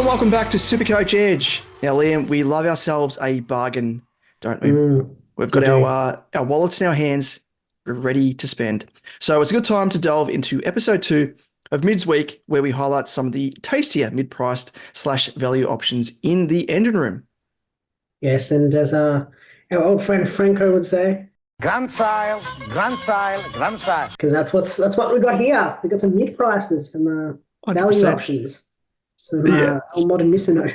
welcome back to SuperCoach Edge. Now, Liam, we love ourselves a bargain, don't we? We've got our wallets in our hands. We're ready to spend. So it's a good time to delve into episode 2 of Mid's Week, where we highlight some of the tastier mid-priced / value options in the engine room. Yes, and as our old friend Franco would say, Grand style, grand style, grand style. because that's what we got here. We got some mid-prices, some value 100%. options, some modern Missino.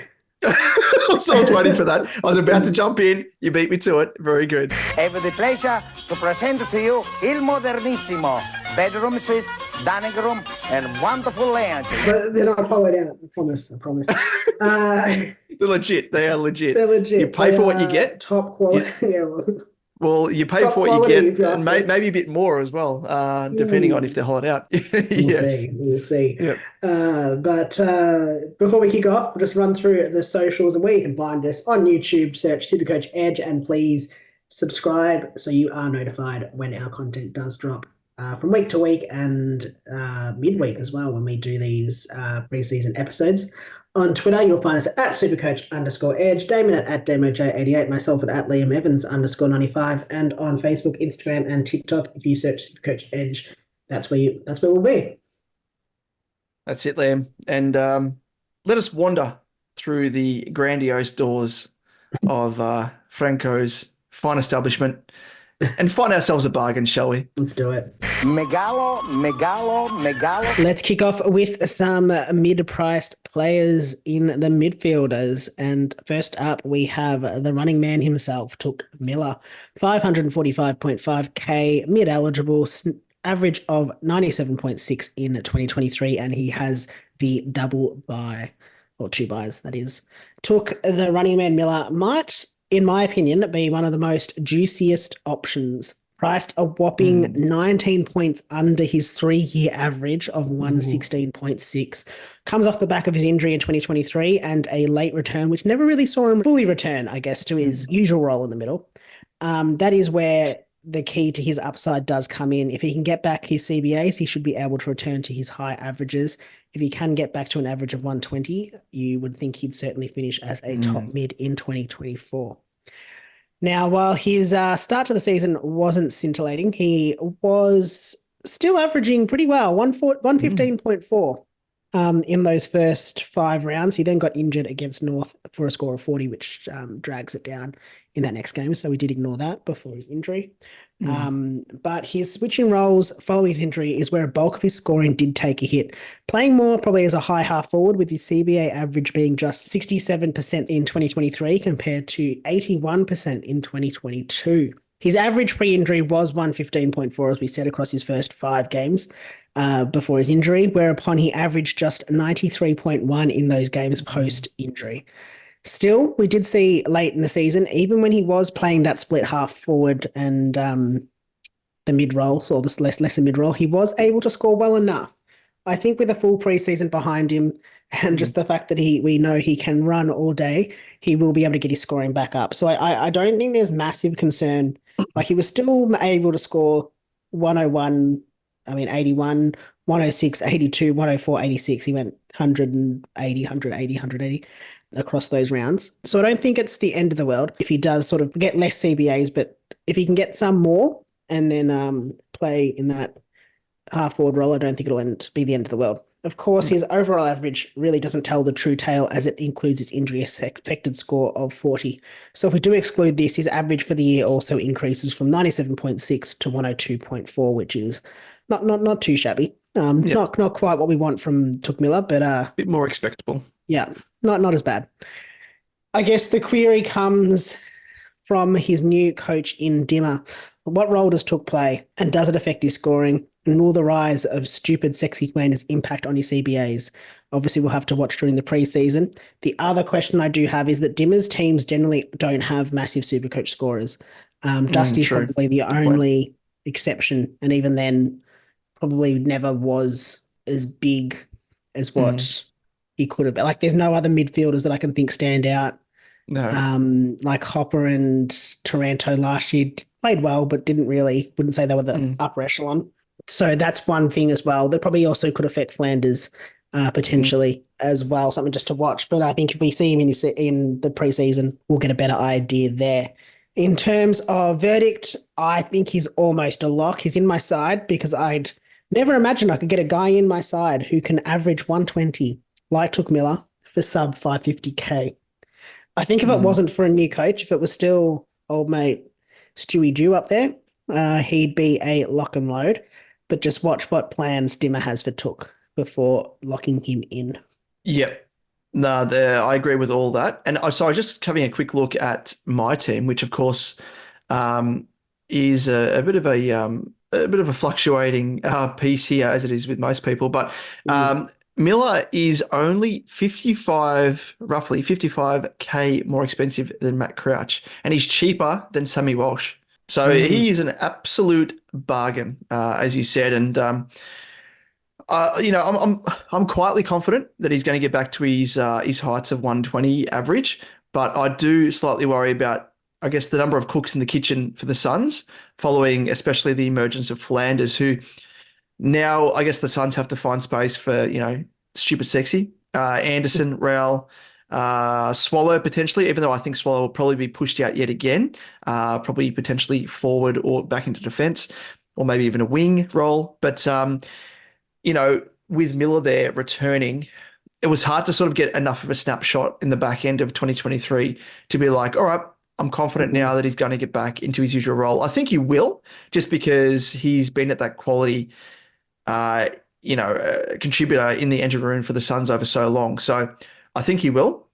So I was waiting for that. I was about to jump in. You beat me to it. Very good. I have the pleasure to present to you Il Modernissimo. Bedroom suites, dining room, and wonderful lounge. But they're not followed out. I promise. They're legit. They are legit. They're legit. You pay for what you get. Top quality. Yeah. Well, you pay Top for what you quality, get, if and you maybe a bit more as well, depending on if they're hollowed out. We'll see. Yep. But before we kick off, we'll just run through the socials, and where you can find us on YouTube. Search SuperCoach Edge, and please subscribe so you are notified when our content does drop from week to week and midweek as well when we do these pre-season episodes. On Twitter, you'll find us at supercoach_edge, Damon at DamoJ88, myself at Liam Evans _95, and on Facebook, Instagram, and TikTok. If you search Supercoach Edge, that's where we'll be. That's it, Liam. And let us wander through the grandiose doors of Franco's fine establishment and find ourselves a bargain, shall we? Let's do it. Megalo. Let's kick off with some mid-priced players in the midfielders. And first up, we have the running man himself, Touk Miller, 545.5k, mid-eligible, average of 97.6 in 2023, and he has the double buy, or 2 buys, that is. Touk, the running man Miller, might, in my opinion, be one of the most juiciest options. Priced a whopping 19 points under his 3-year average of 116.6. Comes off the back of his injury in 2023 and a late return, which never really saw him fully return, I guess, to his usual role in the middle. That is where the key to his upside does come in. If he can get back his CBAs, he should be able to return to his high averages. If he can get back to an average of 120, you would think he'd certainly finish as a top mid in 2024. Now, while his start to the season wasn't scintillating, he was still averaging pretty well, 115.4 in those first 5 rounds. He then got injured against North for a score of 40, which drags it down in that next game. So we did ignore that before his injury. But his switching roles following his injury is where a bulk of his scoring did take a hit. Playing more probably as a high half forward, with his CBA average being just 67% in 2023 compared to 81% in 2022. His average pre-injury was 115.4, as we said, across his first 5 games before his injury, whereupon he averaged just 93.1 in those games post-injury. Still, we did see late in the season, even when he was playing that split half forward and the mid-roll, or the lesser mid-roll, he was able to score well enough. I think with a full preseason behind him and just the fact that we know he can run all day, he will be able to get his scoring back up. So I don't think there's massive concern. Like, he was still able to score 101, 81, 106, 82, 104, 86. He went 180, 180 across those rounds. So I don't think it's the end of the world if he does sort of get less CBAs, but if he can get some more and then play in that half forward role, I don't think it'll be the end of the world. Of course, his overall average really doesn't tell the true tale, as it includes his injury affected score of 40. So if we do exclude this, his average for the year also increases from 97.6 to 102.4, which is not too shabby. Not quite what we want from Touk Miller, but a bit more expectable. Yeah, not as bad. I guess the query comes from his new coach in Dimmer. What role does Touk play, and does it affect his scoring? And will the rise of stupid sexy Flanders impact on his CBAs? Obviously, we'll have to watch during the preseason. The other question I do have is that Dimmer's teams generally don't have massive Supercoach scorers. Dusty's probably the only exception, and even then probably never was as big as what he could have been. Like, there's no other midfielders that I can think stand out. No. Like Hopper and Taranto last year played well, but wouldn't say they were the upper echelon. So that's one thing as well. That probably also could affect Flanders potentially as well, something just to watch. But I think if we see him in the preseason, we'll get a better idea there. In terms of verdict, I think he's almost a lock. He's in my side because I'd never imagined I could get a guy in my side who can average 120 like Took Miller for sub 550k. I think if it wasn't for a new coach, if it was still old mate Stewie Dew up there, he'd be a lock and load. But just watch what plans Dimmer has for Took before locking him in. Yep. No, I agree with all that. And sorry, just having a quick look at my team, which of course is a bit of a fluctuating piece here, as it is with most people. But Miller is only roughly 55k more expensive than Matt Crouch, and he's cheaper than Sammy Walsh. So he is an absolute bargain, as you said. And I'm quietly confident that he's going to get back to his heights of 120 average, but I do slightly worry about, I guess, the number of cooks in the kitchen for the Suns, following especially the emergence of Flanders, who now I guess the Suns have to find space for, stupid sexy, Anderson, Rowell, Swallow potentially, even though I think Swallow will probably be pushed out yet again, probably potentially forward or back into defense, or maybe even a wing role. But with Miller there returning, it was hard to sort of get enough of a snapshot in the back end of 2023 to be like, all right, I'm confident now that he's going to get back into his usual role. I think he will, just because he's been at that quality, contributor in the engine room for the Suns over so long. So I think he will,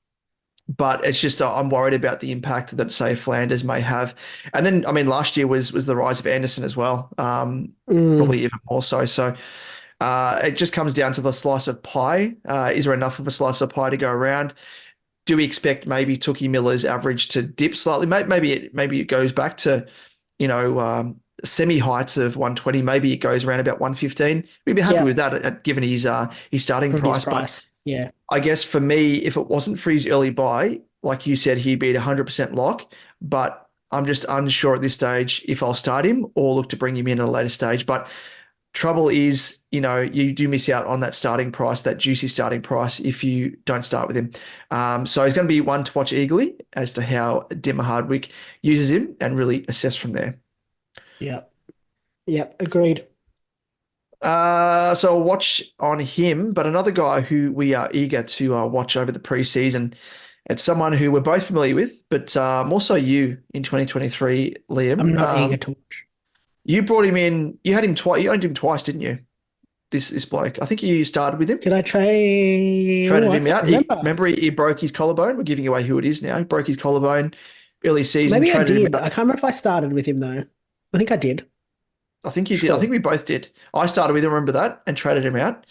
but it's just I'm worried about the impact that, say, Flanders may have. And then, last year was the rise of Anderson as well, probably even more so. So it just comes down to the slice of pie. Is there enough of a slice of pie to go around? Do we expect maybe Tookie Miller's average to dip slightly? Maybe it goes back to, semi heights of 120. Maybe it goes around about 115. We'd be happy with that, given his starting price. But yeah, I guess for me, if it wasn't for his early buy, like you said, he'd be at 100% lock. But I'm just unsure at this stage if I'll start him or look to bring him in at a later stage. But trouble is, you do miss out on that starting price, that juicy starting price, if you don't start with him. So he's going to be one to watch eagerly as to how Dimmer Hardwick uses him and really assess from there. Yep, agreed. So I'll watch on him, but another guy who we are eager to watch over the preseason, it's someone who we're both familiar with, but more so you in 2023, Liam. I'm not eager to watch. You brought him in. You had him twice. You owned him twice, didn't you? This bloke. I think you started with him. Did I traded him out? Remember, he broke his collarbone. We're giving away who it is now. He broke his collarbone early season. Maybe I did. I can't remember if I started with him though. I think I did. I think you did. I think we both did. I started with him, remember that, and traded him out.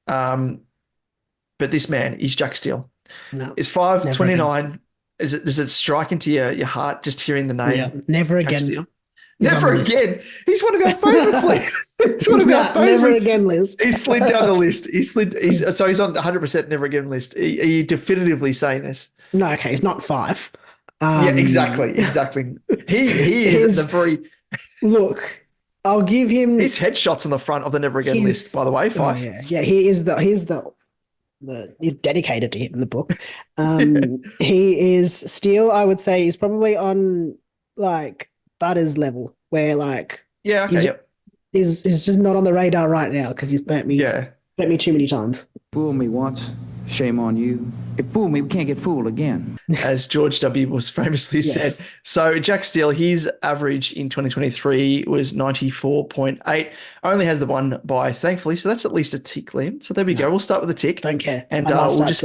But this man is Jack Steele. No, it's 529. Does it strike into your heart just hearing the name? Yeah, never Jack again. Steele? Never again. He's one of our favourites, Lee. He's one of our favourites. Never again, Liz. He slid down the list. He's on 100% never again list. Are you definitively saying this? No, okay, he's not 5. Yeah, exactly. He is the very... Look, I'll give him... His headshots on the front of the never again list, by the way, 5. Oh, yeah, he's dedicated to him in the book. He is still, I would say, he's probably on like Butters level, where like he's just not on the radar right now because he's burnt me too many times. Fool me once, shame on you. If fool me, we can't get fooled again. As George W. was famously said. So Jack Steele, his average in 2023 was 94.8. Only has the one buy, thankfully. So that's at least a tick, Liam. So there we go. We'll start with a tick. Don't care. And we'll just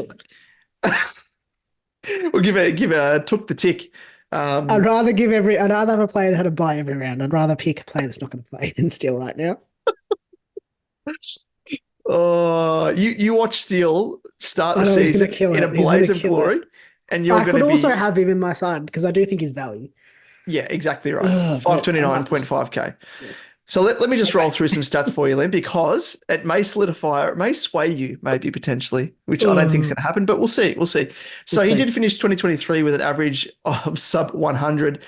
we'll give a took the tick. I'd rather have a player that had a buy every round. I'd rather pick a player that's not going to play than Steele right now. You watch Steele start the season in a blaze of glory, and you're going to be... I could also have him in my side because I do think he's value. Yeah, exactly right. 529.5k. Yes. So let me just roll through some stats for you, Len, because it may solidify, or it may sway you, maybe potentially, which I don't think is going to happen, but we'll see. So he did finish 2023 with an average of sub 100.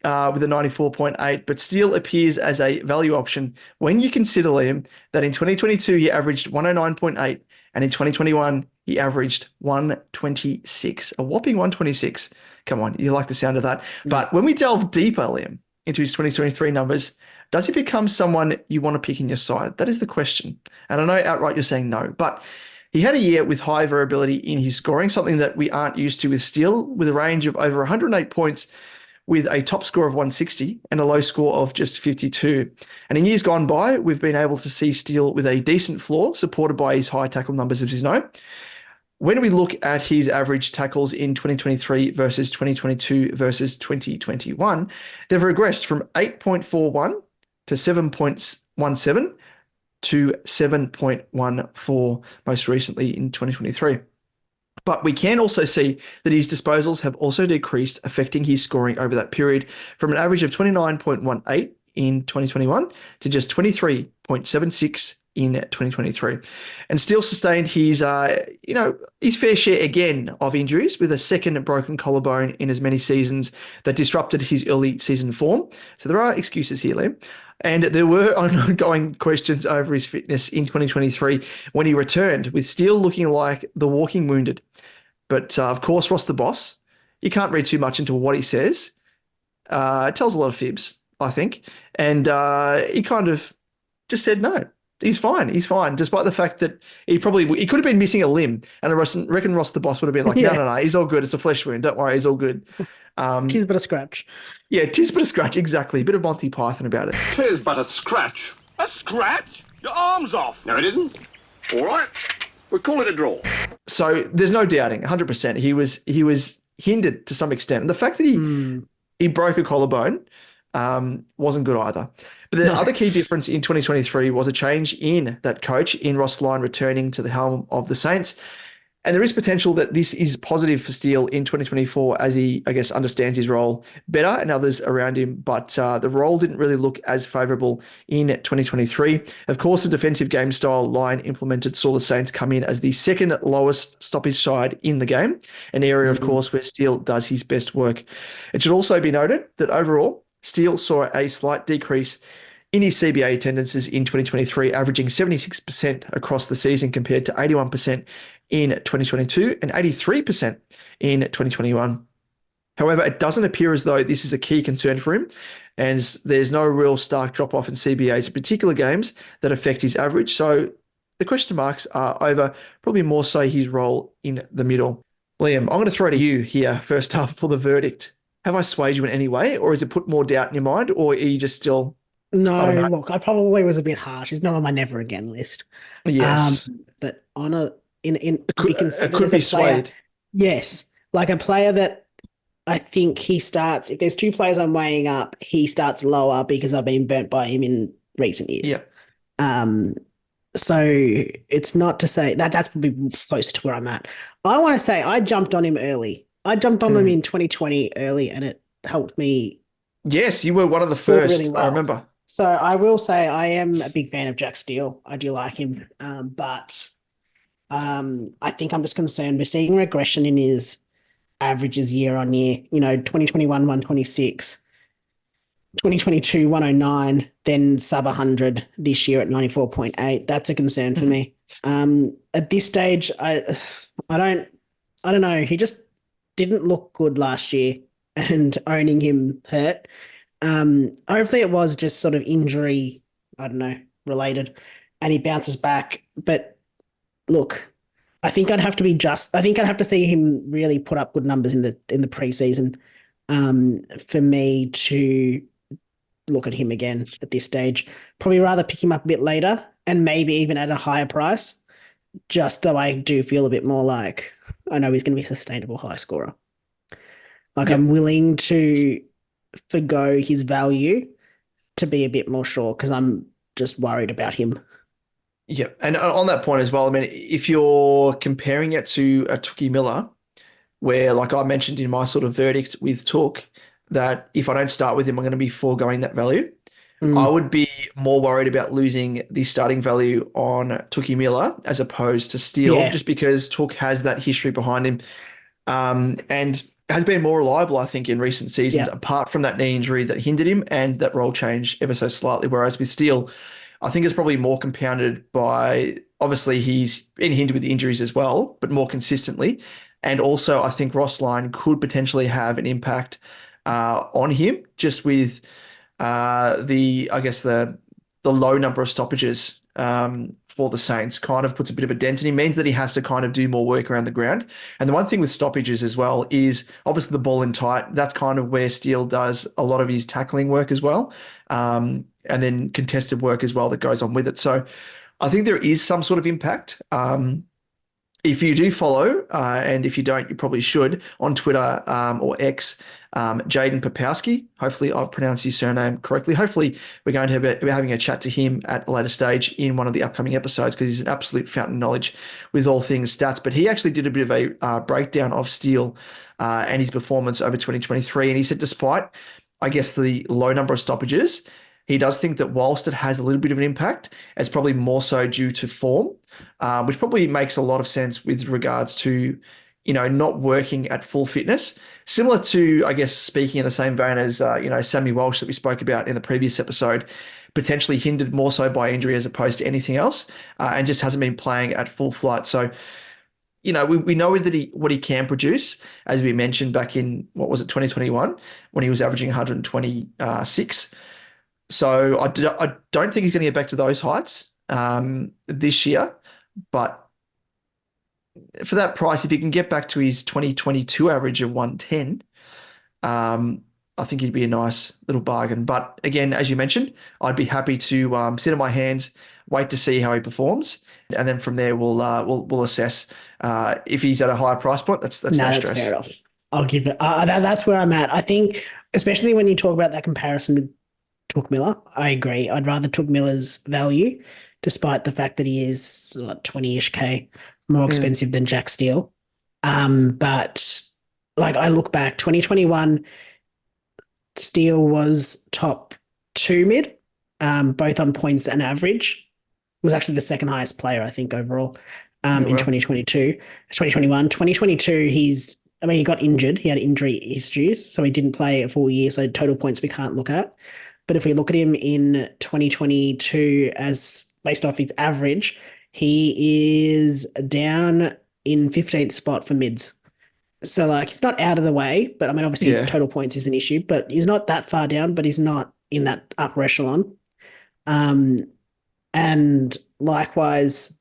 with a 94.8, but STEELE appears as a value option when you consider, Liam, that in 2022 he averaged 109.8, and in 2021 he averaged 126, a whopping 126. Come on, you like the sound of that. But when we delve deeper, Liam, into his 2023 numbers, does he become someone you want to pick in your side? That is the question. And I know outright you're saying no, but he had a year with high variability in his scoring, something that we aren't used to with STEELE, with a range of over 108 points, with a top score of 160 and a low score of just 52. And in years gone by, we've been able to see STEELE with a decent floor, supported by his high tackle numbers, as you know. When we look at his average tackles in 2023 versus 2022 versus 2021, they've regressed from 8.41 to 7.17 to 7.14 most recently in 2023. But we can also see that his disposals have also decreased, affecting his scoring over that period from an average of 29.18 in 2021 to just 23.76 in 2023. And still sustained his, his fair share again of injuries, with a second broken collarbone in as many seasons that disrupted his early season form. So there are excuses here, Liam. And there were ongoing questions over his fitness in 2023 when he returned, with STEELE looking like the walking wounded. But of course, Ross the boss, you can't read too much into what he says. It tells a lot of fibs, I think. And he kind of just said, no, he's fine. He's fine. Despite the fact that he could have been missing a limb. And I reckon Ross the boss would have been like, no, he's all good. It's a flesh wound. Don't worry, he's all good. Tis but a scratch. Yeah, tis but a scratch, exactly. A bit of Monty Python about it. Tis but a scratch. A scratch? Your arm's off. No, it isn't. All right. We'll call it a draw. So there's no doubting, 100%. He was hindered to some extent. And the fact that he broke a collarbone wasn't good either. But the other key difference in 2023 was a change in that coach, in Ross Lyon returning to the helm of the Saints. And there is potential that this is positive for STEELE in 2024 as he, I guess, understands his role better and others around him. But the role didn't really look as favourable in 2023. Of course, the defensive game style Lyon implemented saw the Saints come in as the second lowest stoppage side in the game, an area, of course, where STEELE does his best work. It should also be noted that overall, STEELE saw a slight decrease in his CBA attendances in 2023, averaging 76% across the season compared to 81% in 2022 and 83% in 2021. However, it doesn't appear as though this is a key concern for him, and there's no real stark drop-off in CBAs in particular games that affect his average. So the question marks are over probably more so his role in the middle. Liam, I'm going to throw to you here first up for the verdict. Have I swayed you in any way, or has it put more doubt in your mind, or are you just still... No, look, I probably was a bit harsh. He's not on my never again list. Yes. But on a it could be swayed. Yes. Like a player that I think he starts, if there's two players I'm weighing up, he starts lower because I've been burnt by him in recent years. Yeah. So it's not to say that's probably close to where I'm at. I want to say I jumped on him early. I jumped on him in 2020 early, and it helped me. Yes, you were one of the first, really well. I remember. So I will say I am a big fan of Jack Steele. I do like him, but I think I'm just concerned. We're seeing regression in his averages year on year. 2021, 126, 2022, 109, then sub 100 this year at 94.8. That's a concern for me. At this stage, I don't know. He just didn't look good last year, and owning him hurt. Hopefully it was just sort of injury, related, and he bounces back. But look, I think I'd have to see him really put up good numbers in the preseason for me to look at him again at this stage. Probably rather pick him up a bit later and maybe even at a higher price, just so I do feel a bit more like I know he's going to be a sustainable high scorer. Like, I'm willing to forgo his value to be a bit more sure, because I'm just worried about him. Yeah, and on that point as well, I mean, if you're comparing it to a Tookie Miller, where, like I mentioned in my sort of verdict with Took, that if I don't start with him, I'm going to be foregoing that value. I would be more worried about losing the starting value on Tookie Miller as opposed to STEELE, just because Took has that history behind him. And has been more reliable, I think, in recent seasons, Yeah. apart from that knee injury that hindered him and that role change ever so slightly. Whereas with Steele, I think it's probably more compounded by, obviously he's been hindered with the injuries as well, but more consistently. And also I think Ross Lyon could potentially have an impact on him just with I guess the low number of stoppages for the Saints kind of puts a bit of a dent in him, means that he has to kind of do more work around the ground. And the one thing with stoppages as well is obviously the ball in tight. That's kind of where Steele does a lot of his tackling work as well. And then contested work as well that goes on with it. So I think there is some sort of impact. If you do follow, and if you don't, you probably should, on Twitter or X, Jaden Popowski. Hopefully I've pronounced his surname correctly. Hopefully we're going to be having a chat to him at a later stage in one of the upcoming episodes, because he's an absolute fountain of knowledge with all things stats. But he actually did a bit of a breakdown of Steele and his performance over 2023. And he said despite, I guess, the low number of stoppages, he does think that whilst it has a little bit of an impact, it's probably more so due to form, which probably makes a lot of sense with regards to, not working at full fitness. Similar to, I guess, speaking in the same vein as, Sammy Walsh that we spoke about in the previous episode, potentially hindered more so by injury as opposed to anything else, and just hasn't been playing at full flight. So, we know that what he can produce, as we mentioned back in, 2021, when he was averaging 126. So I don't think he's going to get back to those heights this year. But for that price, if he can get back to his 2022 average of 110, I think he'd be a nice little bargain. But again, as you mentioned, I'd be happy to sit on my hands, wait to see how he performs, and then from there we'll assess if he's at a higher price point. That's no stress. That's fair enough. I'll give it. That's where I'm at. I think, especially when you talk about that comparison with Touk Miller, I agree. I'd rather Touk Miller's value, despite the fact that he is 20-ish K more expensive than Jack Steele. But like, I look back, 2021, Steele was top 2 mid, both on points and average. Was actually the second highest player, I think, overall in 2021. 2022, he got injured. He had injury issues, so he didn't play a full year. So total points we can't look at. But if we look at him in 2022 as based off his average, he is down in 15th spot for mids. So like, he's not out of the way, but I mean, obviously total points is an issue, but he's not that far down, but he's not in that upper echelon. And likewise,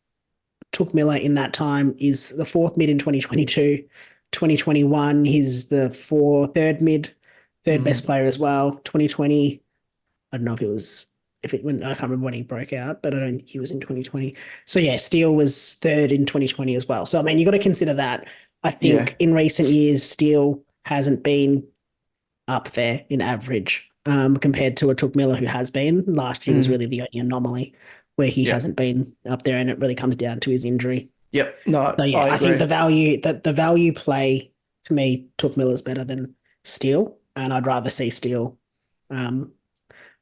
Touk Miller in that time is the 4th mid in 2022. 2021, he's the third mid, third best player as well. 2020, I don't know I can't remember when he broke out, but I don't think he was in 2020. So yeah, Steele was 3rd in 2020 as well. So I mean, you got to consider that. I think in recent years, Steele hasn't been up there in average compared to a Touk Miller who has been. Last year was really the only anomaly where he hasn't been up there, and it really comes down to his injury. Yep. No, so yeah, I think the value play to me, Touk Miller's better than Steele, and I'd rather see Steele.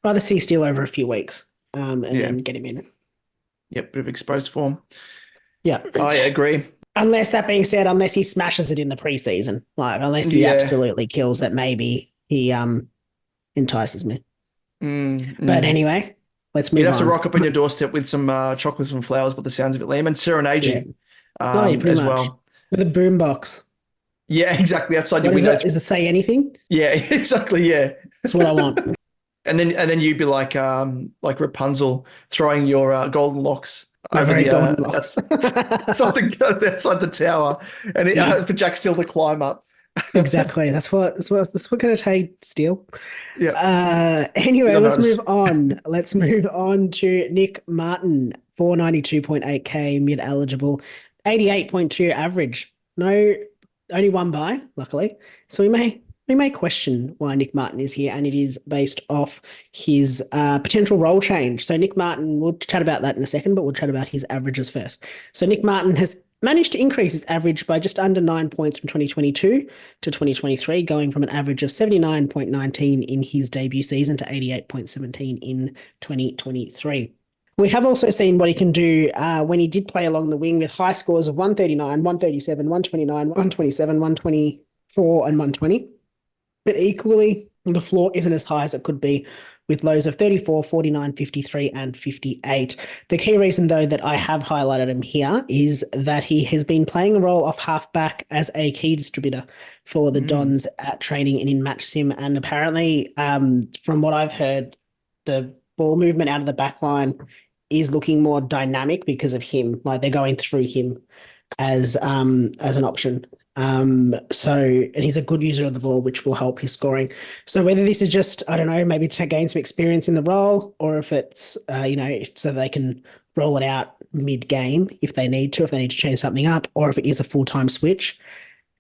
Rather see Steele over a few weeks and then get him in. Yep, bit of exposed form. Yeah. I agree. Unless he smashes it in the preseason. Like, unless he absolutely kills it, maybe he entices me. But anyway, let's move on. You'd have to rock up on your doorstep with some chocolates and flowers by the sounds of it, Liam, and serenading as well. With a boombox. Yeah, exactly. Outside your window. Does it say anything? Yeah, exactly, yeah. That's what I want. And then you'd be like Rapunzel throwing your golden locks over that's something outside the tower, and for Jack Steele to climb up. Exactly. That's what going to take Steele. Yeah. Anyway, let's move on. Let's move on to Nick Martin, 492.8K mid eligible, 88.2 average. No, only one bye, luckily. So we may question why Nick Martin is here, and it is based off his potential role change. So Nick Martin, we'll chat about that in a second, but we'll chat about his averages first. So Nick Martin has managed to increase his average by just under 9 points from 2022 to 2023, going from an average of 79.19 in his debut season to 88.17 in 2023. We have also seen what he can do when he did play along the wing with high scores of 139, 137, 129, 127, 120, 4 and 120. But equally, the floor isn't as high as it could be, with lows of 34, 49, 53, and 58. The key reason, though, that I have highlighted him here is that he has been playing a role off halfback as a key distributor for the Dons at training and in match sim. And apparently, from what I've heard, the ball movement out of the back line is looking more dynamic because of him. Like, they're going through him as an option. And he's a good user of the ball, which will help his scoring. So whether this is just, I don't know, maybe to gain some experience in the role, or if it's, so they can roll it out mid-game if they need to change something up, or if it is a full-time switch,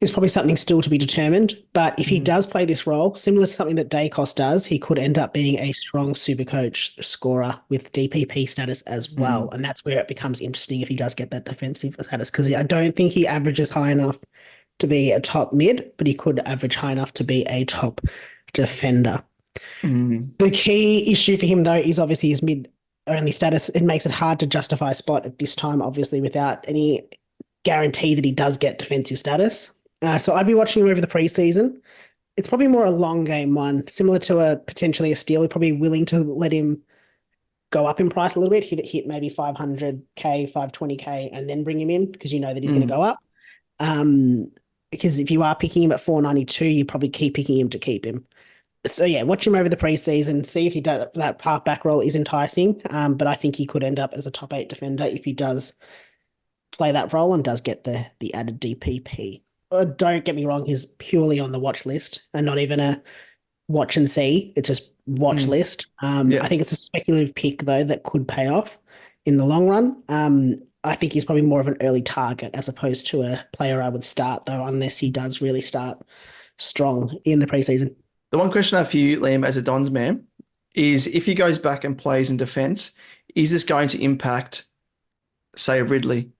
is probably something still to be determined. But if he does play this role, similar to something that Dacos does, he could end up being a strong SuperCoach scorer with DPP status as well. And that's where it becomes interesting if he does get that defensive status, because I don't think he averages high enough to be a top mid, but he could average high enough to be a top defender. The key issue for him, though, is obviously his mid-only status. It makes it hard to justify a spot at this time, obviously, without any guarantee that he does get defensive status. So I'd be watching him over the preseason. It's probably more a long game one, similar to potentially a STEELE. We're probably willing to let him go up in price a little bit, hit maybe 500K, 520K, and then bring him in, because you know that he's going to go up. Because if you are picking him at 492, you probably keep picking him to keep him. So yeah, watch him over the preseason, see if he does that halfback role is enticing. But I think he could end up as a top 8 defender if he does play that role and does get the added DPP. Don't get me wrong, he's purely on the watch list and not even a watch and see. It's just watch list. I think it's a speculative pick, though, that could pay off in the long run. I think he's probably more of an early target as opposed to a player I would start, though, unless he does really start strong in the preseason. The one question I have for you, Liam, as a Dons man, is if he goes back and plays in defence, is this going to impact, say, Ridley?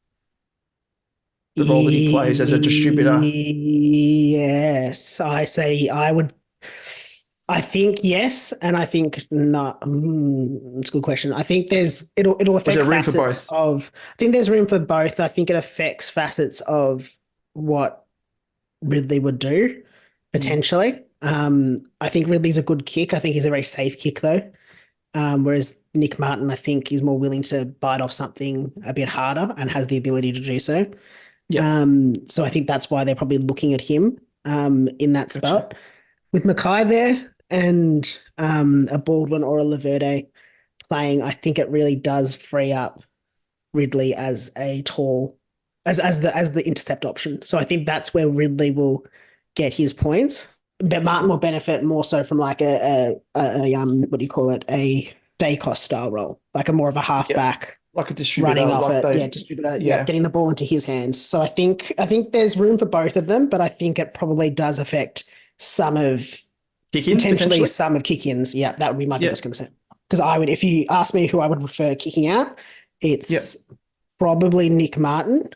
The role that he plays as a distributor? Yes, I think yes, and I think not. It's a good question. I think it'll affect facets of. I think there's room for both. I think it affects facets of what Ridley would do potentially. I think Ridley's a good kick. I think he's a very safe kick, though. Whereas Nick Martin, I think, is more willing to bite off something a bit harder and has the ability to do so. So I think that's why they're probably looking at him in that spot. With Mackay there and a Baldwin or a Laverde playing, I think it really does free up Ridley as a tall, as the intercept option. So I think that's where Ridley will get his points. But Martin will benefit more so from like a what do you call it? A Dacos style role, like a more of a halfback. Like a distributor. Running off distributor, getting the ball into his hands. So I think there's room for both of them, but I think it probably does affect some of potentially some of kick-ins. Yeah, that would be my biggest concern. Because if you ask me who I would prefer kicking out, it's probably Nick Martin.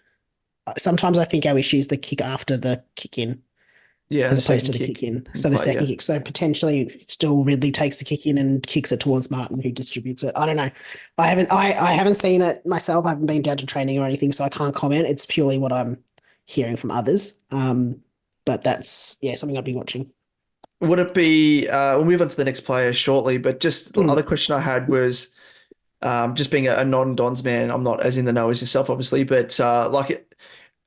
Sometimes I think our issue is the kick after the kick-in. Yeah, as opposed to the kick in. So the second kick. So potentially still Ridley takes the kick in and kicks it towards Martin, who distributes it. I don't know. I haven't seen it myself. I haven't been down to training or anything, so I can't comment. It's purely what I'm hearing from others. But that's something I'd be watching. Would it be we'll move on to the next player shortly, but just the other question I had was just being a non-Dons man, I'm not as in the know as yourself, obviously, but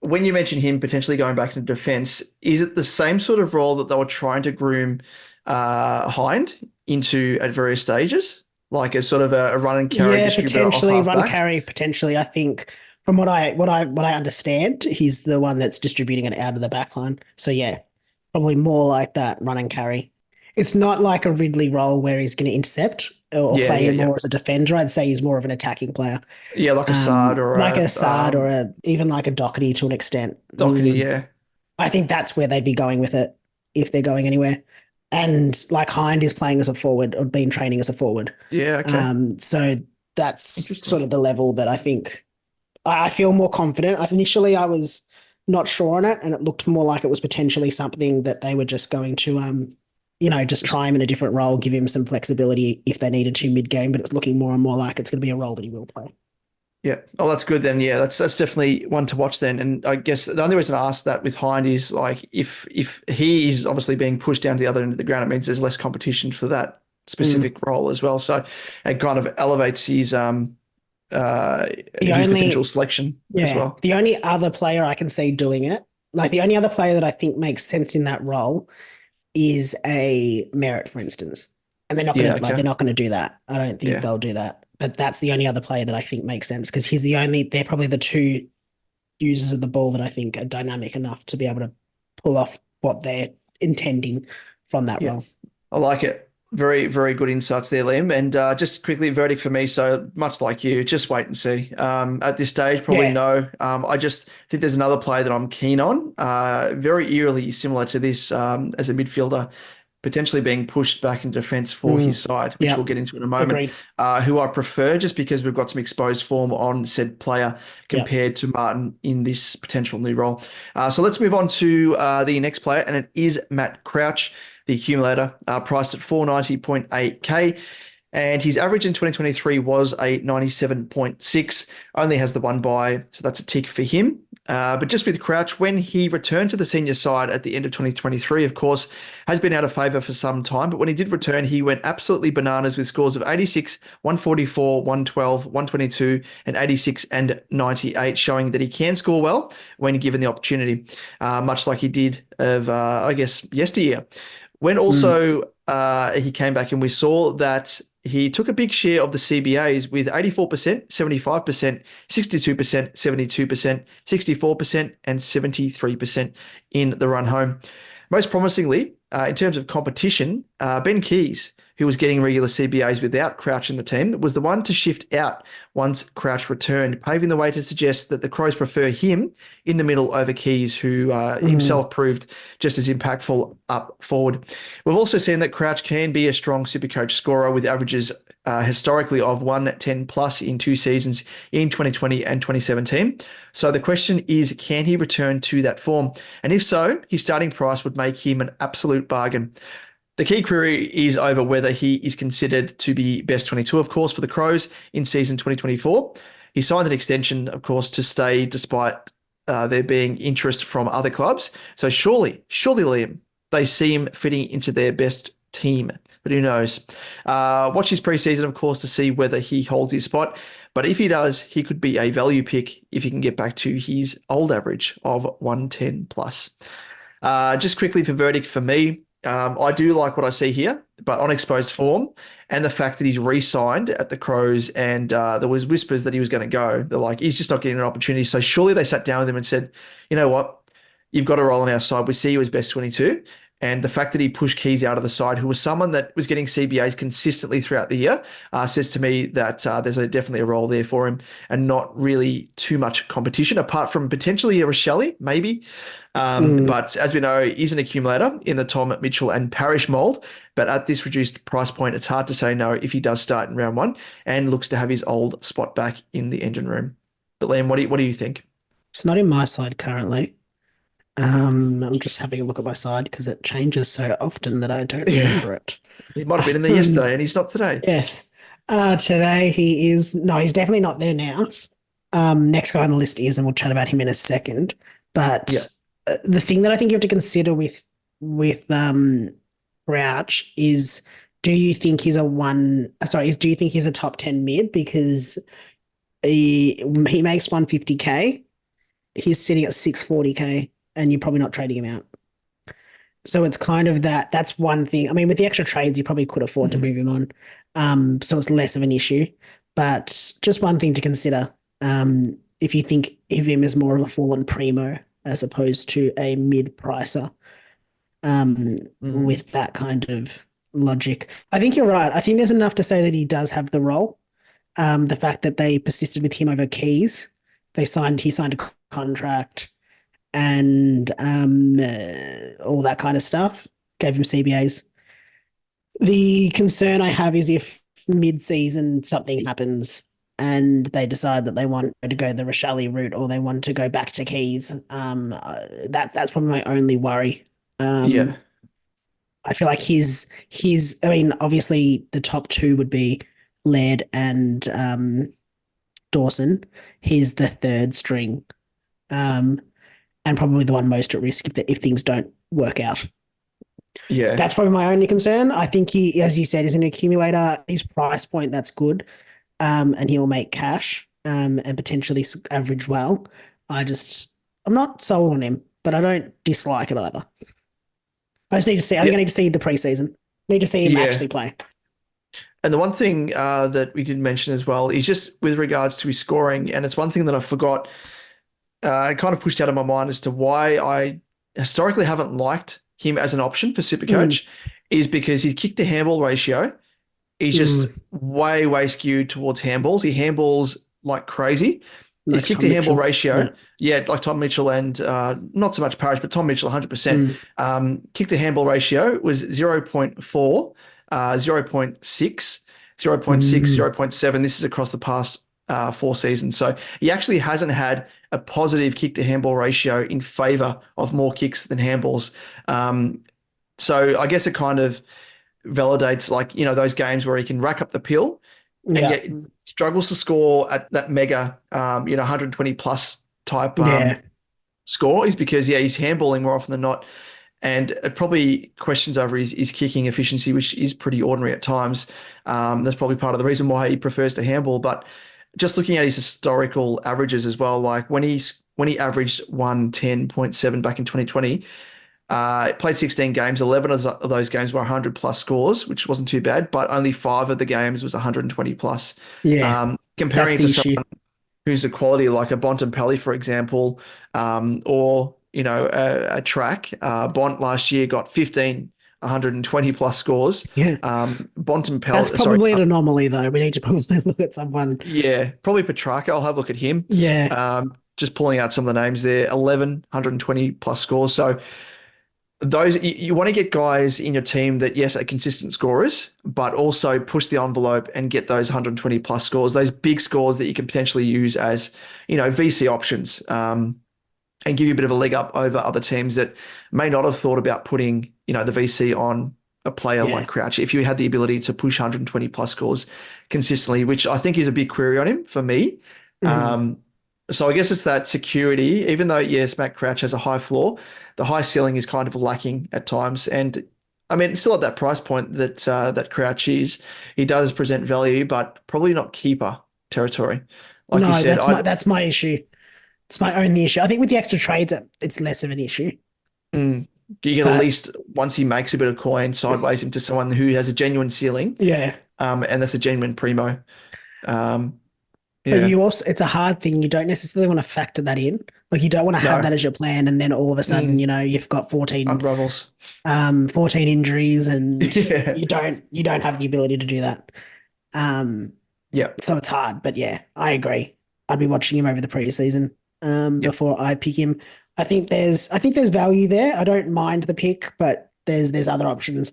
when you mention him potentially going back into defence, is it the same sort of role that they were trying to groom Hind into at various stages? Like a sort of a run and carry distributor potentially off halfback? Run carry, potentially. I think from what I understand, he's the one that's distributing it out of the back line. So yeah, probably more like that run and carry. It's not like a Ridley role where he's going to intercept or play more as a defender. I'd say he's more of an attacking player. Yeah, like a Sard or even like a Doherty to an extent. Doherty, I think that's where they'd be going with it if they're going anywhere. And like Hind is playing as a forward or been training as a forward. Yeah, okay. So that's sort of the level that I think I feel more confident. Initially, I was not sure on it, and it looked more like it was potentially something that they were just going to just try him in a different role, give him some flexibility if they needed to mid-game, but it's looking more and more like it's going to be a role that he will play. Yeah. Oh, that's good then. Yeah, that's definitely one to watch then. And I guess the only reason I asked that with Hind is like if he is obviously being pushed down to the other end of the ground, it means there's less competition for that specific role as well. So it kind of elevates his his potential selection as well. The only other player I can see doing it, like the only other player that I think makes sense in that role is a Merritt, for instance. And they're not going to they're not going to do that. I don't think they'll do that. But that's the only other player that I think makes sense because they're probably the two users of the ball that I think are dynamic enough to be able to pull off what they're intending from that role. I like it. Very, very good insights there, Liam. And just quickly, verdict for me. So much like you, just wait and see. At this stage, probably no. I just think there's another player that I'm keen on. Very eerily similar to this as a midfielder, potentially being pushed back in defence for his side, which we'll get into in a moment, who I prefer just because we've got some exposed form on said player compared to Martin in this potential new role. So let's move on to the next player, and it is Matt Crouch, the accumulator, priced at 490.8k. And his average in 2023 was a 97.6, only has the one bye, so that's a tick for him. But just with Crouch, when he returned to the senior side at the end of 2023, of course, has been out of favour for some time. But when he did return, he went absolutely bananas with scores of 86, 144, 112, 122, and 86 and 98, showing that he can score well when given the opportunity, much like he did of, I guess, yesteryear. When also he came back and we saw that he took a big share of the CBAs with 84%, 75%, 62%, 72%, 64%, and 73% in the run home. Most promisingly, in terms of competition, Ben Keys, who was getting regular CBAs without Crouch in the team, was the one to shift out once Crouch returned, paving the way to suggest that the Crows prefer him in the middle over Keys, who himself proved just as impactful up forward. We've also seen that Crouch can be a strong SuperCoach scorer with averages historically of 110 plus in 2 seasons in 2020 and 2017. So the question is, can he return to that form? And if so, his starting price would make him an absolute bargain. The key query is over whether he is considered to be best 22, of course, for the Crows in season 2024. He signed an extension, of course, to stay despite there being interest from other clubs. So surely, Liam, they see him fitting into their best team. But who knows? Watch his preseason, of course, to see whether he holds his spot. But if he does, he could be a value pick if he can get back to his old average of 110 plus. Just quickly for verdict for me, I do like what I see here, but on exposed form and the fact that he's re-signed at the Crows and there was whispers that he was going to go. They're like, he's just not getting an opportunity. So surely they sat down with him and said, you know what? You've got a role on our side. We see you as best 22. And the fact that he pushed Keys out of the side, who was someone that was getting CBAs consistently throughout the year, says to me that there's definitely a role there for him and not really too much competition, apart from potentially a Rochelle, maybe. But as we know, he's an accumulator in the Tom Mitchell and Parrish mould. But at this reduced price point, it's hard to say no if he does start in round 1 and looks to have his old spot back in the engine room. But Liam, what do you think? It's not in my side currently. I'm just having a look at my side because it changes so often that I don't remember it. He might have been in there yesterday and he's not today. Yes. Today he's definitely not there now. Next guy on the list is, and we'll chat about him in a second. But the thing that I think you have to consider with Crouch is, do you think he's a top 10 mid? Because he makes 150k, he's sitting at 640k. And you're probably not trading him out. So it's kind of that's one thing. I mean, with the extra trades, you probably could afford to move him on. So it's less of an issue. But just one thing to consider, if you think of him as more of a fallen primo as opposed to a mid-pricer, with that kind of logic. I think you're right. I think there's enough to say that he does have the role. The fact that they persisted with him over Keys, he signed a contract, and all that kind of stuff, gave him CBAs. The concern I have is if mid-season something happens and they decide that they want to go the Rochelle route or they want to go back to Keys, that's probably my only worry. I feel like I mean, obviously the top 2 would be Laird and Dawson, he's the third string, and probably the one most at risk if things don't work out. Yeah. That's probably my only concern. I think he, as you said, is an accumulator. His price point, that's good, and he'll make cash, and potentially average well. I'm not sold on him, but I don't dislike it either. I just need to see. I think I need to see the preseason. Need to see him actually play. And the one thing that we didn't mention as well is just with regards to his scoring, and it's one thing that I forgot. I kind of pushed out of my mind as to why I historically haven't liked him as an option for SuperCoach is because his kick to handball ratio is just way skewed towards handballs. He handballs like crazy. His kick to handball ratio, like Tom Mitchell and not so much Parrish, but Tom Mitchell 100%. Kick to handball ratio was 0.4, 0.6, 0.6, 0.7. This is across the past 4 seasons. So he actually hasn't had a positive kick to handball ratio in favor of more kicks than handballs. So I guess it kind of validates those games where he can rack up the pill and yet struggles to score at that mega, 120 plus type score is because, he's handballing more often than not. And it probably questions over his kicking efficiency, which is pretty ordinary at times. That's probably part of the reason why he prefers to handball. But just looking at his historical averages as well, like when he averaged 110.7 back in 2020, played 16 games, 11 of those games were 100 plus scores, which wasn't too bad, but only 5 of the games was 120 plus. Comparing to someone who's a quality like a Bontempelli, for example, or a track. Bont last year got 15 120 plus scores. Bontempelli. That's probably an anomaly, though. We need to probably look at someone. Yeah, probably Petrarca. I'll have a look at him. Just pulling out some of the names there. 11 120 plus scores. So those you want to get guys in your team that are consistent scorers, but also push the envelope and get those 120 plus scores, those big scores that you can potentially use as VC options, and give you a bit of a leg up over other teams that may not have thought about putting the VC on a player like Crouch if you had the ability to push 120 plus scores consistently, which I think is a big query on him for me. So I guess it's that security, even though, yes, Matt Crouch has a high floor, the high ceiling is kind of lacking at times. And I mean, still at that price point that Crouch is, he does present value, but probably not keeper territory. Like you said, that's my issue. It's my only issue. I think with the extra trades, it's less of an issue. You can at least, once he makes a bit of coin, sideways him to someone who has a genuine ceiling. And that's a genuine primo. But it's a hard thing. You don't necessarily want to factor that in. Like you don't want to have that as your plan, and then all of a sudden, you've got 14 unravels, 14 injuries, and you don't have the ability to do that. So it's hard. But I agree. I'd be watching him over the preseason before I pick him. I think there's value there. I don't mind the pick, but there's other options.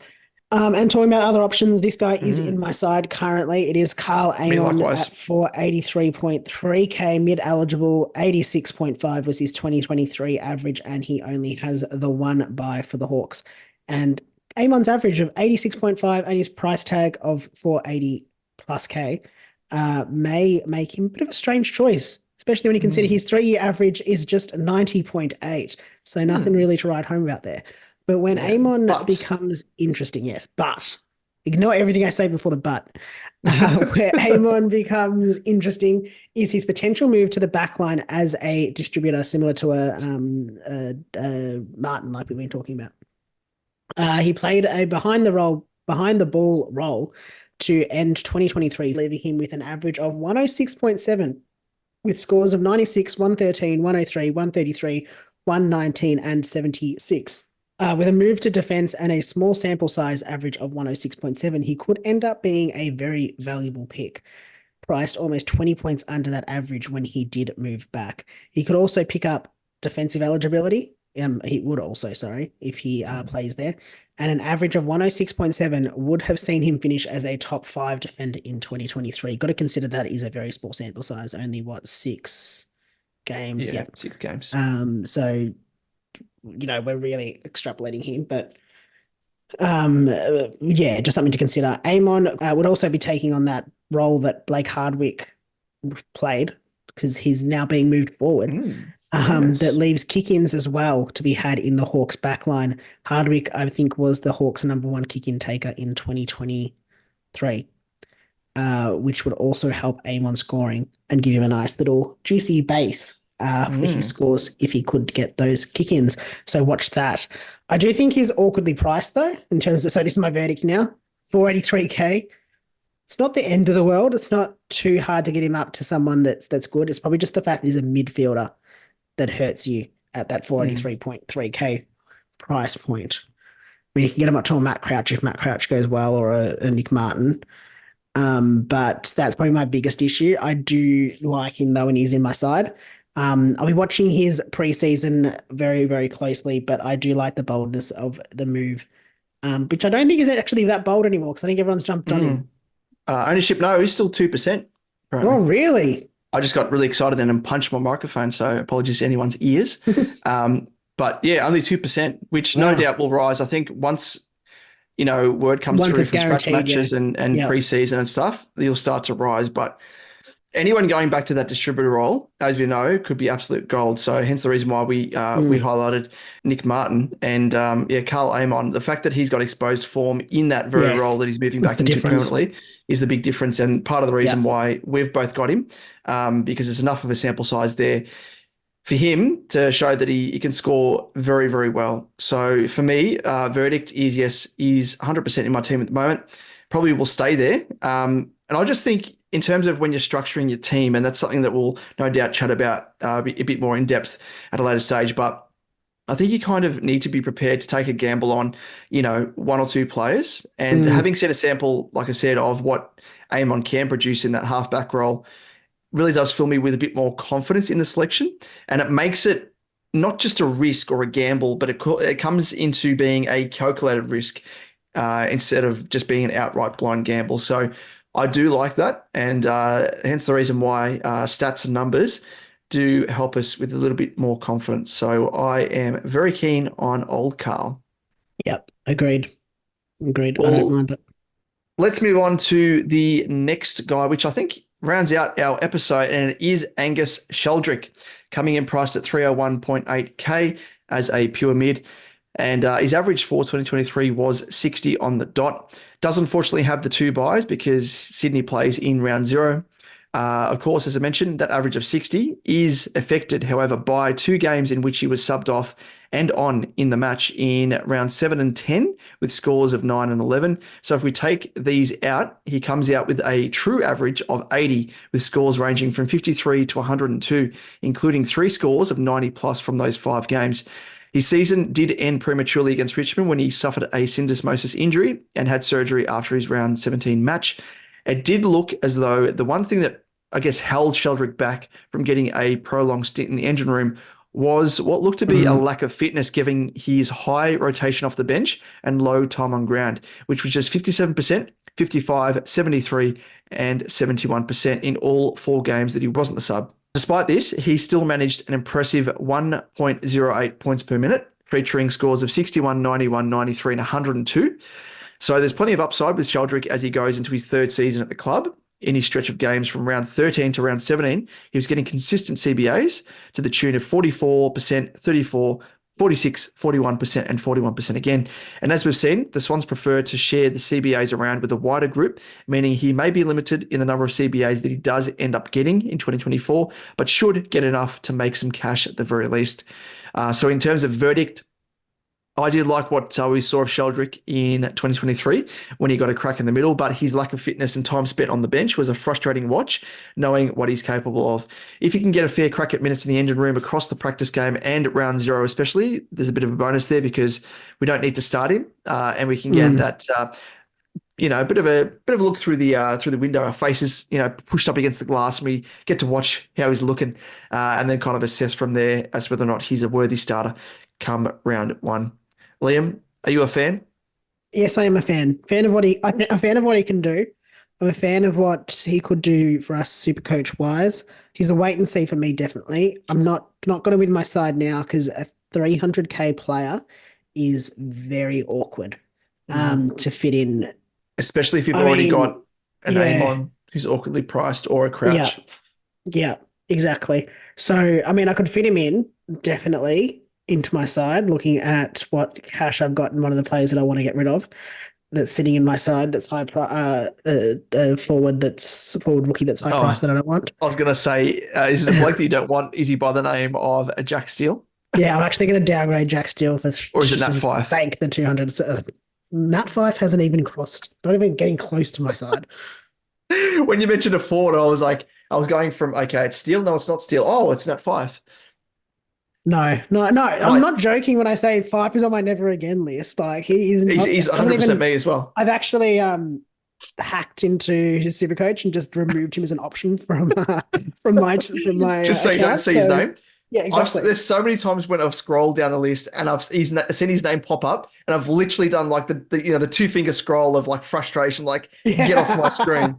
And talking about other options, this guy is in my side currently. It is Carl Amon at 483.3k, mid-eligible, 86.5 was his 2023 average, and he only has the one bye for the Hawks. And Amon's average of 86.5 and his price tag of 480 plus k may make him a bit of a strange choice, especially when you consider his 3-year average is just 90.8. So nothing really to write home about there. But when Amon becomes interesting, but ignore everything I say before the but. Where Amon becomes interesting is his potential move to the back line as a distributor, similar to a Martin, like we've been talking about. He played a behind the ball role to end 2023, leaving him with an average of 106.7, with scores of 96, 113, 103, 133, 119, and 76. With a move to defense and a small sample size average of 106.7, he could end up being a very valuable pick, priced almost 20 points under that average when he did move back. He could also pick up defensive eligibility. He would also, if he plays there. And an average of 106.7 would have seen him finish as a top 5 defender in 2023. Got to consider that is a very small sample size, only 6 games? Yeah, 6 games. So we're really extrapolating here, but just something to consider. Amon would also be taking on that role that Blake Hardwick played because he's now being moved forward. Yes. That leaves kick-ins as well to be had in the Hawks backline. Hardwick, I think, was the Hawks' #1 kick-in taker in 2023, which would also help aim on scoring and give him a nice little juicy base for his scores if he could get those kick-ins. So watch that. I do think he's awkwardly priced though, in terms of, so this is my verdict now, 483k. It's not the end of the world. It's not too hard to get him up to someone that's good. It's probably just the fact that he's a midfielder that hurts you at that 483.3k price point. I mean, you can get him up to a Matt Crouch if Matt Crouch goes well, or a Nick Martin. But that's probably my biggest issue. I do like him though, and he's in my side. I'll be watching his preseason very, very closely, but I do like the boldness of the move, which I don't think is actually that bold anymore because I think everyone's jumped on him. Ownership, no, he's still 2%. Oh, really? I just got really excited then and punched my microphone, so apologies to anyone's ears. But yeah, only 2%, which no doubt will rise. I think once, word comes through from scratch matches and preseason and stuff, you'll start to rise. But anyone going back to that distributor role, as we know, could be absolute gold. So hence the reason why we highlighted Nick Martin and Carl Amon. The fact that he's got exposed form in that very role that he's moving back into permanently is the big difference, and part of the reason why we've both got him, because there's enough of a sample size there for him to show that he can score very, very well. So for me, verdict is yes, he's 100% in my team at the moment. Probably will stay there. And I just think in terms of when you're structuring your team, and that's something that we'll no doubt chat about a bit more in depth at a later stage, but I think you kind of need to be prepared to take a gamble on, one or two players. And having seen a sample, like I said, of what Amon can produce in that halfback role really does fill me with a bit more confidence in the selection. And it makes it not just a risk or a gamble, but it comes into being a calculated risk instead of just being an outright blind gamble. So I do like that, and hence the reason why stats and numbers do help us with a little bit more confidence. So I am very keen on old Carl. Yep, agreed. Well, I don't mind it. Let's move on to the next guy, which I think rounds out our episode, and it is Angus Sheldrick, coming in priced at 301.8k as a pure mid. And his average for 2023 was 60 on the dot. Does unfortunately have the 2 buys because Sydney plays in round 0. Of course, as I mentioned, that average of 60 is affected, however, by 2 games in which he was subbed off and on in the match in round 7 and 10 with scores of 9 and 11. So if we take these out, he comes out with a true average of 80 with scores ranging from 53 to 102, including 3 scores of 90 plus from those 5 games. His season did end prematurely against Richmond when he suffered a syndesmosis injury and had surgery after his round 17 match. It did look as though the one thing that I guess held Sheldrick back from getting a prolonged stint in the engine room was what looked to be a lack of fitness, given his high rotation off the bench and low time on ground, which was just 57%, 55, 73, and 71% in all 4 games that he wasn't the sub. Despite this, he still managed an impressive 1.08 points per minute, featuring scores of 61, 91, 93, and 102. So there's plenty of upside with Sheldrick as he goes into his 3rd season at the club. In his stretch of games from round 13 to round 17, he was getting consistent CBAs to the tune of 44%, 34, 46, 41%, and 41% again. And as we've seen, the Swans prefer to share the CBAs around with a wider group, meaning he may be limited in the number of CBAs that he does end up getting in 2024, but should get enough to make some cash at the very least. So in terms of verdict, I did like what we saw of Sheldrick in 2023 when he got a crack in the middle, but his lack of fitness and time spent on the bench was a frustrating watch, knowing what he's capable of. If he can get a fair crack at minutes in the engine room across the practice game and round 0 especially, there's a bit of a bonus there because we don't need to start him and we can get that a bit of a look through the window. Our faces, pushed up against the glass, and we get to watch how he's looking and then kind of assess from there as whether or not he's a worthy starter come round 1. Liam, are you a fan? Yes, I am a fan. A fan of what he can do. I'm a fan of what he could do for us SuperCoach wise. He's a wait and see for me, definitely. I'm not going to win my side now because a 300k player is very awkward to fit in. Especially if you've already got an Amon who's awkwardly priced or a Crouch. Yeah, exactly. So, I mean, I could fit him in definitely into my side, looking at what cash I've got in one of the players that I want to get rid of. That's sitting in my side. That's forward rookie that's high price that I don't want. I was going to say, is it a bloke that you don't want? Is he by the name of Jack Steele? Yeah, I'm actually going to downgrade Jack Steele Or is it Nat Fife? Thank the 200. Nat Fife hasn't even crossed. Not even getting close to my side. When you mentioned a forward, I was going from, okay, it's Steele. No, it's not Steele. Oh, it's Nat Fife. No. I'm not joking when I say Fife is on my never again list. Like he's 100% me as well. I've actually hacked into his SuperCoach and just removed him as an option from my Just so you don't see his name. Yeah, exactly. There's so many times when I've scrolled down the list and I've seen his name pop up, and I've literally done like the 2-finger scroll of like frustration, like get off my screen.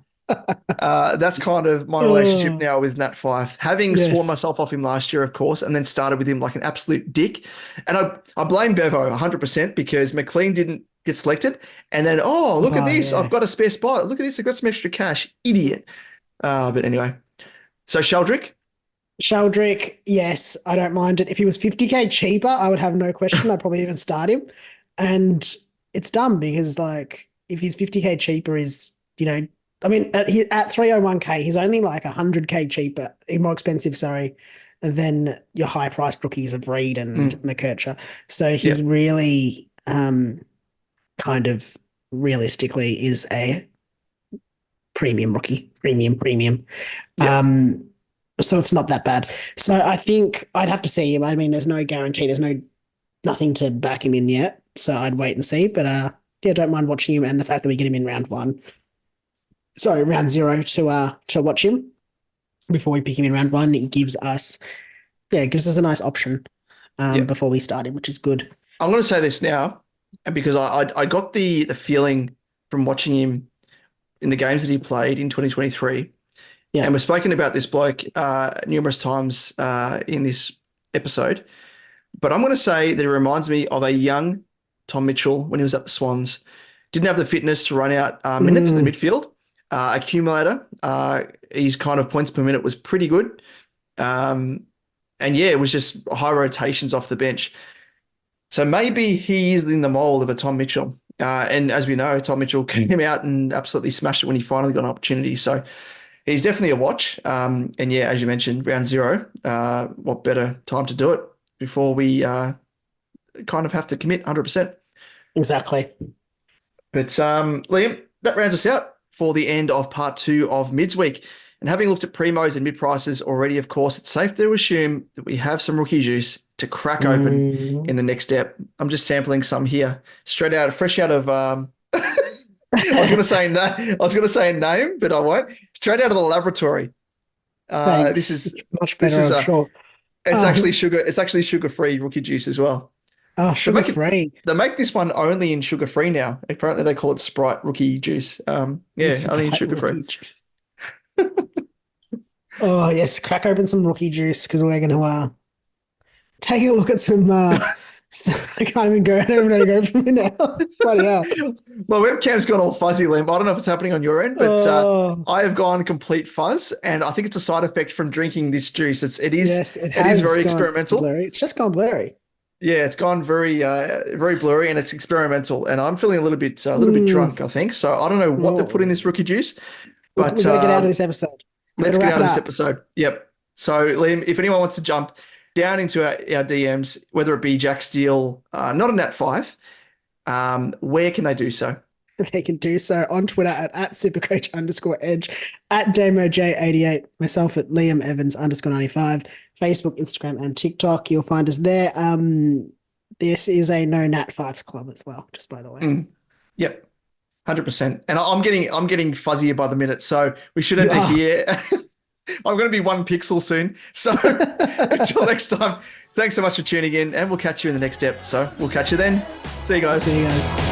That's kind of my relationship now with Nat Fife. Having sworn myself off him last year, of course, and then started with him like an absolute dick. And I blame Bevo 100% because McLean didn't get selected. And then, look at this. Yeah. I've got a spare spot. Look at this. I've got some extra cash. Idiot. But anyway. So Sheldrick, yes, I don't mind it. If he was 50K cheaper, I would have no question. I'd probably even start him. And it's dumb because like if he's 50K cheaper I mean, at 301K, he's only like 100K cheaper, more expensive, than your high-priced rookies of Reed and McKercher. So he's really kind of realistically is a premium rookie, premium. Yep. So it's not that bad. So I think I'd have to see him. I mean, there's no guarantee. There's nothing to back him in yet. So I'd wait and see. But don't mind watching him, and the fact that we get him in round 0 to watch him before we pick him in round 1. It gives us a nice option before we start him, which is good. I'm going to say this now, because I got the feeling from watching him in the games that he played in 2023. Yeah. And we've spoken about this bloke numerous times in this episode, but I'm going to say that it reminds me of a young Tom Mitchell when he was at the Swans. Didn't have the fitness to run out minutes in the midfield. Accumulator. His kind of points per minute was pretty good. It was just high rotations off the bench. So maybe he is in the mold of a Tom Mitchell. And as we know, Tom Mitchell came out and absolutely smashed it when he finally got an opportunity. So he's definitely a watch. As you mentioned, round 0, what better time to do it before we kind of have to commit 100%. Exactly. But Liam, that rounds us out for the end of part 2 of Mids Week. And having looked at primos and mid-prices already, of course, it's safe to assume that we have some rookie juice to crack open in the next step. I'm just sampling some here, fresh out of I was going to say a name, but I won't. Straight out of the laboratory. This is much better. I'm sure. It's actually sugar. It's actually sugar-free rookie juice as well. Oh, sugar-free. They make this one only in sugar-free now. Apparently, they call it Sprite rookie juice. Only in sugar-free. Oh yes, crack open some rookie juice because we're going to take a look at some. I can't even go. I don't even know where to go from here now. Bloody hell. My webcam's gone all fuzzy, Liam. I don't know if it's happening on your end, but I have gone complete fuzz, and I think it's a side effect from drinking this juice. It is very experimental. Blurry. It's just gone blurry. Yeah, it's gone very blurry, and it's experimental. And I'm feeling a little bit drunk, I think. So I don't know what they put in this rookie juice, but we're going to get out of this episode. Let's get out of this episode. Yep. So Liam, if anyone wants to jump down into our DMs, whether it be Jack Steele, not a Nat Fife, where can they do so? They can do so on Twitter at @supercoach_edge, at JamoJ88, myself at Liam Evans _95, Facebook, Instagram, and TikTok. You'll find us there. This is a no Nat Fives club as well, just by the way. Yep. 100%. And I'm getting fuzzier by the minute, so we should end it here. I'm going to be 1 pixel soon. So until next time, thanks so much for tuning in, and we'll catch you in the next step. So we'll catch you then. See you guys.